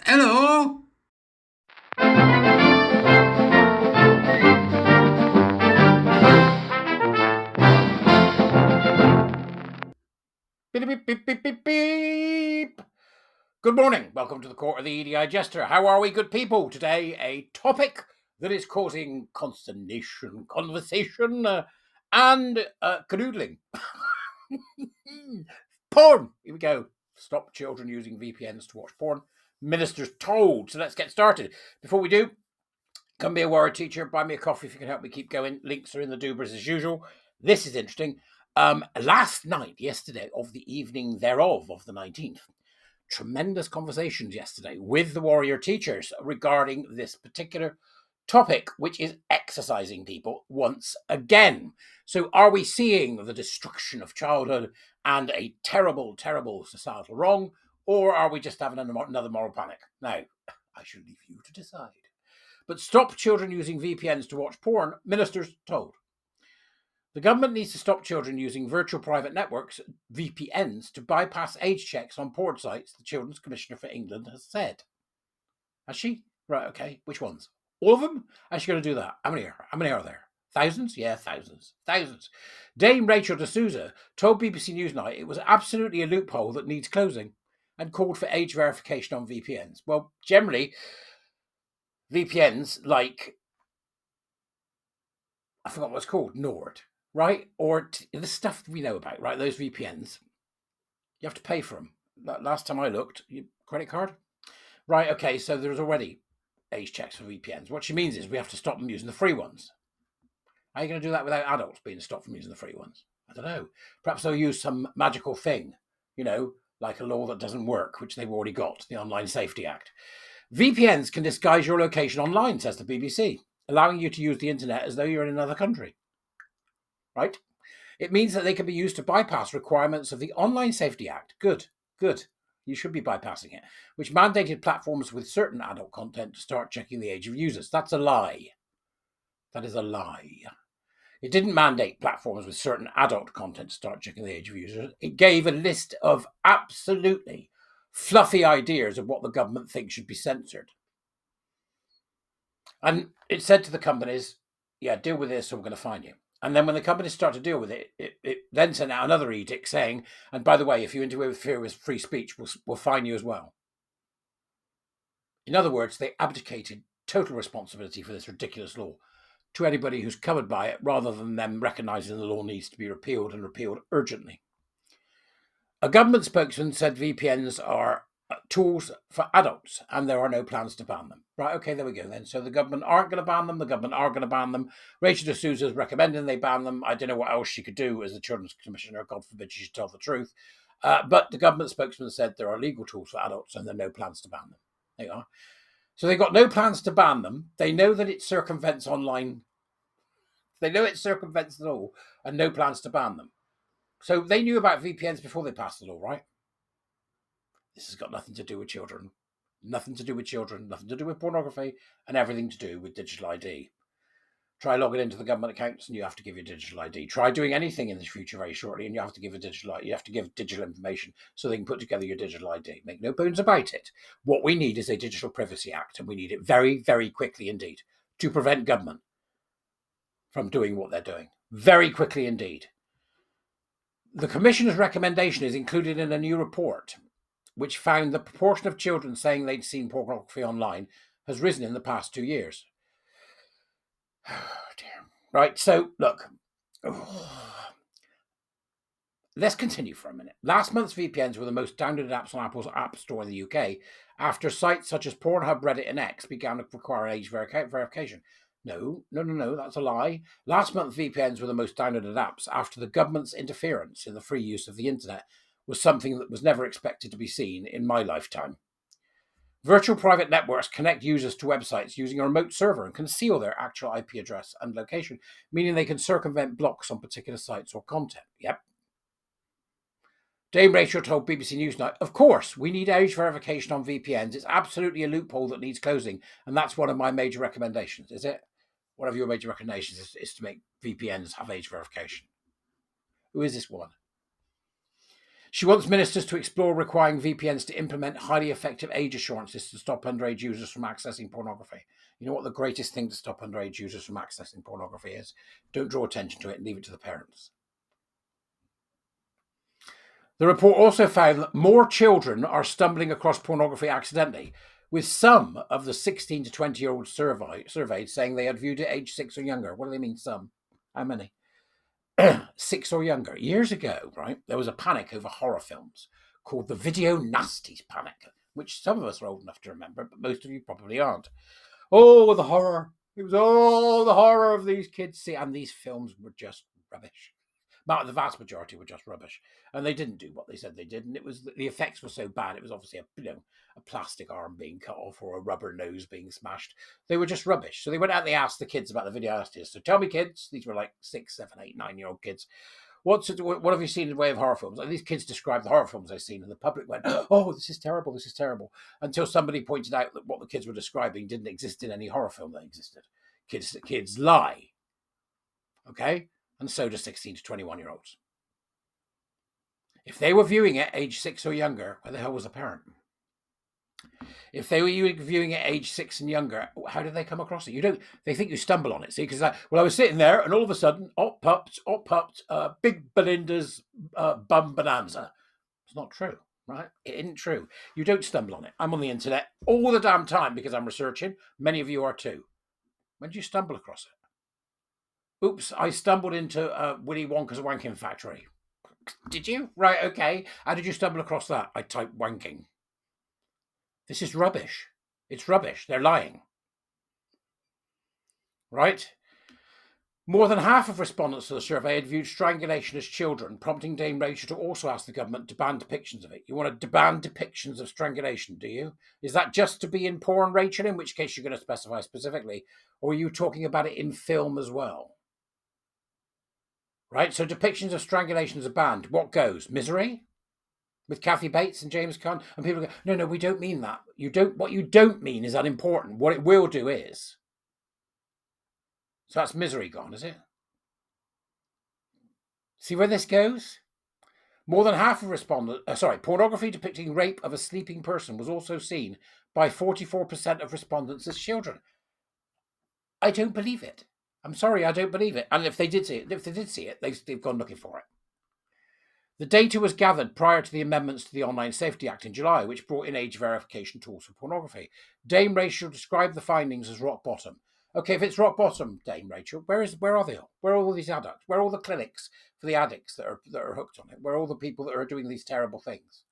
Hello. Beep, beep, beep, beep, beep, beep. Good morning. Welcome to the court of the Edijester. How are we, good people? Today, a topic that is causing consternation, conversation, and canoodling. Porn. Here we go. Stop children using VPNs to watch porn. Ministers told. So let's get started. Before we do, come be a word teacher. Buy me a coffee if you can help me keep going. Links are in the doobers as usual. This is interesting. Last night, yesterday, of the evening thereof, of the 19th, tremendous conversations yesterday with the warrior teachers regarding this particular topic, which is exercising people once again. So are we seeing the destruction of childhood and a terrible, terrible societal wrong, or are we just having another moral panic? Now, I should leave you to decide. But stop children using VPNs to watch porn, ministers told. The government needs to stop children using virtual private networks, VPNs, to bypass age checks on porn sites, the Children's Commissioner for England has said. Has she? Right, okay. Which ones? All of them? How's she going to do that? How many are there? Thousands? Yeah, thousands. Thousands. Dame Rachel D'Souza told BBC Newsnight it was absolutely a loophole that needs closing and called for age verification on VPNs. Well, generally, VPNs, like, I forgot what it's called, Nord, right? Or the stuff we know about, right? Those VPNs, you have to pay for them. Last time I looked, credit card? Right, okay, so there's already age checks for VPNs. What she means is we have to stop them using the free ones. How are you going to do that without adults being stopped from using the free ones? I don't know. Perhaps they'll use some magical thing, like a law that doesn't work, which they've already got, the Online Safety Act. VPNs can disguise your location online, says the BBC, allowing you to use the internet as though you're in another country. Right? It means that they can be used to bypass requirements of the Online Safety Act. Good. You should be bypassing it, which mandated platforms with certain adult content to start checking the age of users. That's a lie. That is a lie. It didn't mandate platforms with certain adult content to start checking the age of users. It gave a list of absolutely fluffy ideas of what the government thinks should be censored. And it said to the companies, yeah, deal with this or we're going to fine you. And then when the companies start to deal with it, it then sent out another edict saying, and by the way, if you interfere with free speech, we'll fine you as well. In other words, they abdicated total responsibility for this ridiculous law to anybody who's covered by it, rather than them recognising the law needs to be repealed and repealed urgently. A government spokesman said VPNs are tools for adults and there are no plans to ban them. Right, okay, there we go then. So the government aren't going to ban them. The government are going to ban them. Rachel D'Souza is recommending they ban them. I don't know what else she could do as the Children's Commissioner. God forbid she should tell the truth. But the government spokesman said there are legal tools for adults and there are no plans to ban them. There you are. So they've got no plans to ban them. They know that it circumvents online. They know it circumvents the law and no plans to ban them. So they knew about VPNs before they passed the law, right? This has got nothing to do with children. Nothing to do with children, nothing to do with pornography, and everything to do with digital ID. Try logging into the government accounts and you have to give your digital ID. Try doing anything in the future very shortly and you have to give a digital ID. You have to give digital information so they can put together your digital ID. Make no bones about it. What we need is a Digital Privacy Act, and we need it very, very quickly indeed to prevent government from doing what they're doing. Very quickly indeed. The Commissioner's recommendation is included in a new report, which found the proportion of children saying they'd seen pornography online has risen in the past 2 years. Oh, dear. Right, so look. Let's continue for a minute. Last month's VPNs were the most downloaded apps on Apple's App Store in the UK after sites such as Pornhub, Reddit, and X began to require age verification. No, that's a lie. Last month, VPNs were the most downloaded apps after the government's interference in the free use of the internet was something that was never expected to be seen in my lifetime. Virtual private networks connect users to websites using a remote server and conceal their actual IP address and location, meaning they can circumvent blocks on particular sites or content. Yep. Dame Rachel told BBC Newsnight, of course, we need age verification on VPNs. It's absolutely a loophole that needs closing, and that's one of my major recommendations, is it? One of your major recommendations is to make VPNs have age verification. Who is this woman? She wants ministers to explore requiring VPNs to implement highly effective age assurances to stop underage users from accessing pornography. You know what the greatest thing to stop underage users from accessing pornography is? Don't draw attention to it and leave it to the parents. The report also found that more children are stumbling across pornography accidentally, with some of the 16 to 20-year-olds surveyed saying they had viewed it age 6 or younger. What do they mean, some? How many? 6 or younger. Years ago, right, there was a panic over horror films called the Video Nasties Panic, which some of us are old enough to remember, but most of you probably aren't. Oh, the horror. It was all the horror of these kids. See, and these films were just rubbish. The vast majority were just rubbish, and they didn't do what they said they did. And it was the effects were so bad. It was obviously a plastic arm being cut off or a rubber nose being smashed. They were just rubbish. So they went out and they asked the kids about the video Edijester. So tell me, kids, these were like 6, 7, 8, 9-year-old kids. What have you seen in the way of horror films? And these kids described the horror films they've seen, and the public went, "Oh, this is terrible. This is terrible." Until somebody pointed out that what the kids were describing didn't exist in any horror film that existed. Kids lie. Okay. And so do 16 to 21-year-olds. If they were viewing it age 6 or younger, where the hell was the parent? If they were viewing it age 6 and younger, how did they come across it? They think you stumble on it. See, because I was sitting there and all of a sudden, op popped, Big Belinda's bum bonanza. It's not true, right? It isn't true. You don't stumble on it. I'm on the internet all the damn time because I'm researching. Many of you are too. When did you stumble across it? Oops, I stumbled into Willy Wonka's wanking factory. Did you? Right, okay. How did you stumble across that? I typed wanking. This is rubbish. It's rubbish. They're lying. Right? More than half of respondents to the survey had viewed strangulation as children, prompting Dame Rachel to also ask the government to ban depictions of it. You want to ban depictions of strangulation, do you? Is that just to be in porn, Rachel, in which case you're going to specify specifically? Or are you talking about it in film as well? Right, so depictions of strangulations are banned. What goes? Misery? With Kathy Bates and James Caan? And people go, no, we don't mean that. What you don't mean is unimportant. What it will do is. So that's misery gone, is it? See where this goes? More than half of respondents, pornography depicting rape of a sleeping person was also seen by 44% of respondents as children. I don't believe it. I'm sorry, I don't believe it. And if they did see it, they've gone looking for it. The data was gathered prior to the amendments to the Online Safety Act in July, which brought in age verification tools for pornography. Dame Rachel described the findings as rock bottom. Okay, if it's rock bottom, Dame Rachel, where are they all? Where are all these addicts? Where are all the clinics for the addicts that are hooked on it? Where are all the people that are doing these terrible things?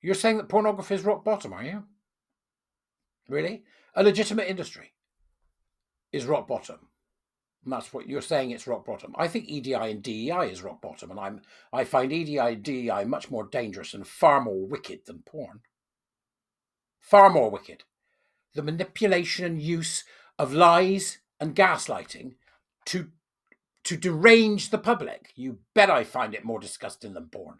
You're saying that pornography is rock bottom, are you? Really? A legitimate industry is rock bottom. And that's what you're saying, it's rock bottom. I think EDI and DEI is rock bottom, and I find EDI and DEI much more dangerous and far more wicked than porn. Far more wicked. The manipulation and use of lies and gaslighting to derange the public. You bet I find it more disgusting than porn.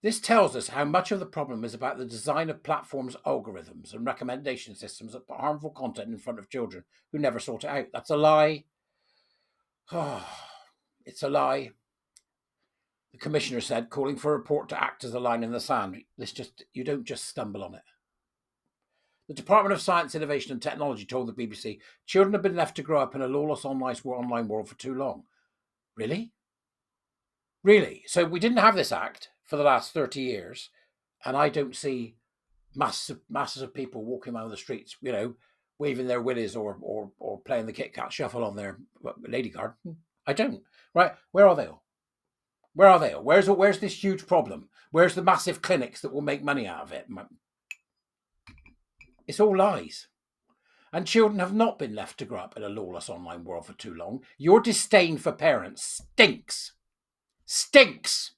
This tells us how much of the problem is about the design of platforms' algorithms and recommendation systems that put harmful content in front of children who never sought it out. That's a lie. Oh, it's a lie. The commissioner said, calling for a report to act as a line in the sand. You don't just stumble on it. The Department of Science, Innovation and Technology told the BBC, children have been left to grow up in a lawless online world for too long. Really? Really? So we didn't have this act for the last 30 years, and I don't see masses of people walking around the streets, waving their willies or playing the Kit Kat shuffle on their lady card. I don't. Right? Where are they all? Where are they all? Where's this huge problem? Where's the massive clinics that will make money out of it? It's all lies. And children have not been left to grow up in a lawless online world for too long. Your disdain for parents stinks. Stinks.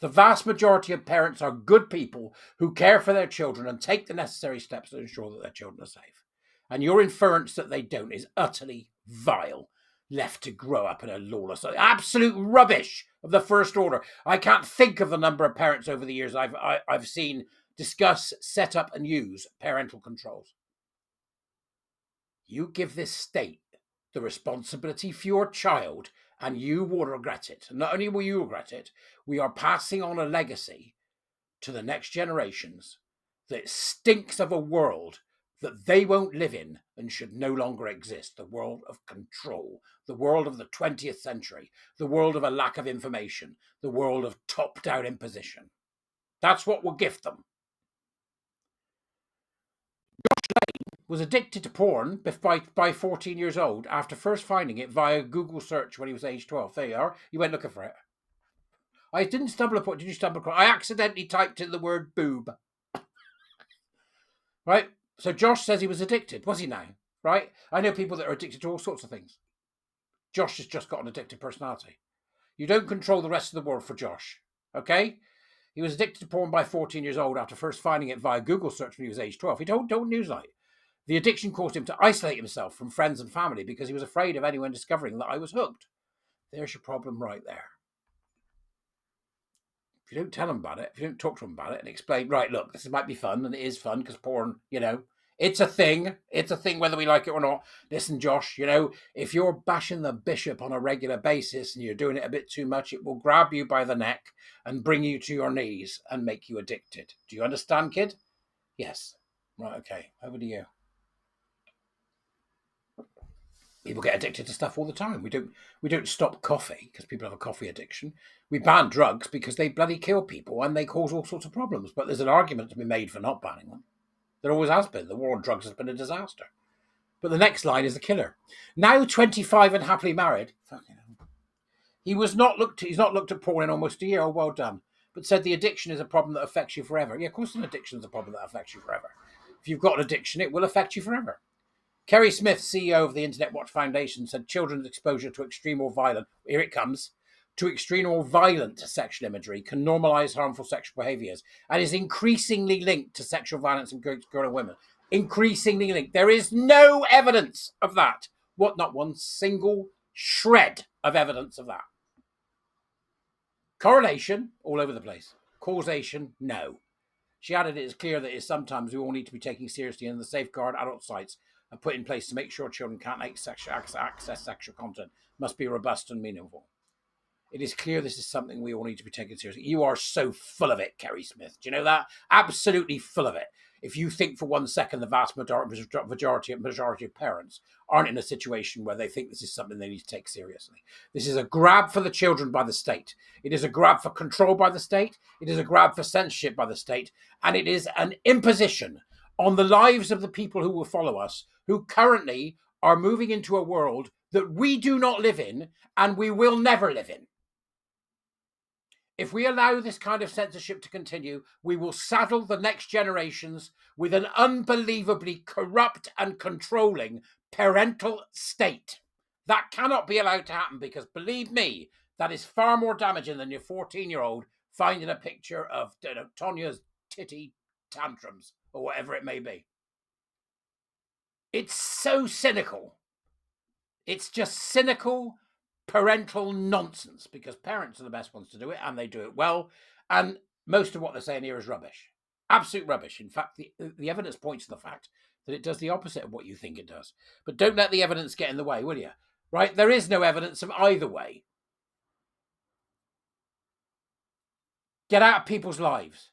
The vast majority of parents are good people who care for their children and take the necessary steps to ensure that their children are safe. And your inference that they don't is utterly vile. Left to grow up in a lawless, absolute rubbish of the first order. I can't think of the number of parents over the years I've seen discuss, set up and use parental controls. You give this state the responsibility for your child And you will regret it. And not only will you regret it, we are passing on a legacy to the next generations that stinks of a world that they won't live in and should no longer exist. The world of control, the world of the 20th century, the world of a lack of information, the world of top-down imposition. That's what we'll gift them. Was addicted to porn by 14 years old after first finding it via Google search when he was age 12. There you are. You went looking for it. I didn't stumble upon it. Did you stumble across it? I accidentally typed in the word boob. Right? So Josh says he was addicted. Was he now? Right? I know people that are addicted to all sorts of things. Josh has just got an addictive personality. You don't control the rest of the world for Josh. Okay? He was addicted to porn by 14 years old after first finding it via Google search when he was age 12. He told Newsnight. The addiction caused him to isolate himself from friends and family because he was afraid of anyone discovering that I was hooked. There's your problem right there. If you don't tell them about it, if you don't talk to them about it and explain, right, look, this might be fun, and it is fun because porn, it's a thing. It's a thing whether we like it or not. Listen, Josh, if you're bashing the bishop on a regular basis and you're doing it a bit too much, it will grab you by the neck and bring you to your knees and make you addicted. Do you understand, kid? Yes. Right, okay. Over to you. People get addicted to stuff all the time. We don't stop coffee because people have a coffee addiction. We ban drugs because they bloody kill people and they cause all sorts of problems. But there's an argument to be made for not banning them. There always has been. The war on drugs has been a disaster. But the next line is the killer. Now 25 and happily married. Fucking hell. He's not looked at porn in almost a year. Oh, well done. But said the addiction is a problem that affects you forever. Yeah, of course an addiction is a problem that affects you forever. If you've got an addiction, it will affect you forever. Kerry Smith, CEO of the Internet Watch Foundation, said children's exposure to extreme or violent, here it comes, to extreme or violent sexual imagery can normalise harmful sexual behaviours and is increasingly linked to sexual violence in girls and women. Increasingly linked. There is no evidence of that. Not one single shred of evidence of that. Correlation, all over the place. Causation, no. She added it is clear that it is sometimes we all need to be taken seriously and the safeguard adult sites are put in place to make sure children can't access sexual content must be robust and meaningful. It is clear this is something we all need to be taken seriously. You are so full of it, Kerry Smith. Do you know that? Absolutely full of it. If you think for 1 second the vast majority of parents aren't in a situation where they think this is something they need to take seriously. This is a grab for the children by the state. It is a grab for control by the state. It is a grab for censorship by the state. And it is an imposition on the lives of the people who will follow us, who currently are moving into a world that we do not live in and we will never live in. If we allow this kind of censorship to continue, we will saddle the next generations with an unbelievably corrupt and controlling parental state. That cannot be allowed to happen because, believe me, that is far more damaging than your 14-year-old finding a picture of Tonya's titty tantrums or whatever it may be. It's so cynical. It's just cynical parental nonsense because parents are the best ones to do it and they do it well. And most of what they're saying here is rubbish. Absolute rubbish. In fact, the evidence points to the fact that it does the opposite of what you think it does. But don't let the evidence get in the way, will you? Right? There is no evidence of either way. Get out of people's lives.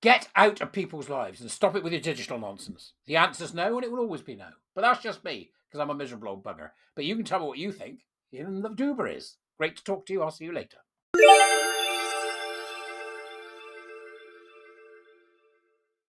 Get out of people's lives and stop it with your digital nonsense. The answer's no, and it will always be no. But that's just me, because I'm a miserable old bugger. But you can tell me what you think. Even the Duber is. Great to talk to you. I'll see you later.